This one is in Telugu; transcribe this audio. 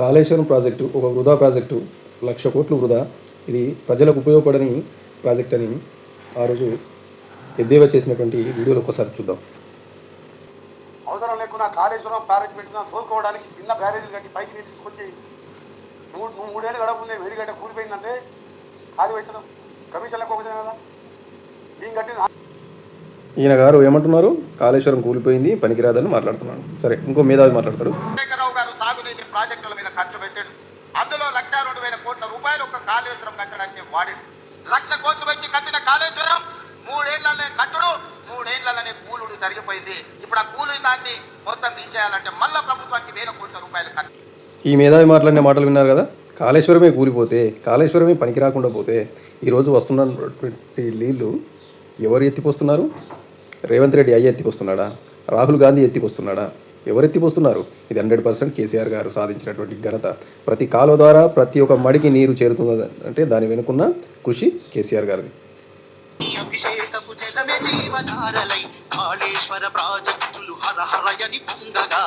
కాళేశ్వరం ప్రాజెక్టు ఒక వృధా ప్రాజెక్టు, 1,00,000 కోట్లు వృధా, ఇది ప్రజలకు ఉపయోగపడని ప్రాజెక్ట్ అని ఆ రోజు ఎద్దేవా చేసినటువంటి వీడియోలు ఒకసారి చూద్దాం. అవసరం లేకుండా కాళేశ్వరం బ్యారేజ్ పెట్టినా తోలుకోవడానికి చిన్న బ్యారేజీలు కట్టి పైకి నీళ్ళు తీసుకొచ్చి మూడేళ్ళు గడపలే వేడిగడ్డ కూలిపోయిందంటే ఖాళీ వేసడం కమిషన్లకు ఒకటే కదా దీని కట్టిన. ఈయన గారు ఏమంటున్నారు? కాళేశ్వరం కూలిపోయింది, పనికిరాదని మాట్లాడుతున్నాడు. సరే, ఇంకో మేధావి మాట్లాడతారు. చంద్రశేఖరరావు గారు సాగునీటి ప్రాజెక్టుల మీద ఖర్చు పెట్టాడు. అందులో 1,02,000 కోట్ల రూపాయలు ఒక కాళేశ్వరం కట్టడానికి వాడాడు. 1,00,000 కోట్లు పెట్టి కట్టిన కాళేశ్వరం 3 ఏళ్లనే కట్టుడు, 3 ఏళ్లనే కూలుడు జరిగిపోయింది. ఇప్పుడు ఆ కూలి దాన్ని మొత్తం తీసేయాలంటే మళ్ళా ప్రభుత్వానికి 1,000 కోట్ల రూపాయలు ఖర్చు. ఈ మేధావి మాట్లాడిన మాటలు విన్నారు కదా. కాళేశ్వరమే కూలిపోతే, కాళేశ్వరమే పనికి రాకుండా పోతే ఈరోజు వస్తున్నటువంటి నీళ్లు ఎవరు ఎత్తిపోస్తున్నారు? రేవంత్ రెడ్డి అయ్యి ఎత్తిపోస్తున్నాడా? రాహుల్ గాంధీ ఎత్తిపోస్తున్నాడా? ఎవరు ఎత్తిపోస్తున్నారు? ఇది 100% కేసీఆర్ గారు సాధించినటువంటి ఘనత. ప్రతి కాలువ ద్వారా ప్రతి ఒక్క మడికి నీరు చేరుతున్నది అంటే దాని వెనుకున్న కృషి కేసీఆర్ గారిది. అభిషేకపు జలమే జీవధారలై కాళేశ్వర ప్రాజెక్టులు హరహరయని పొంగగా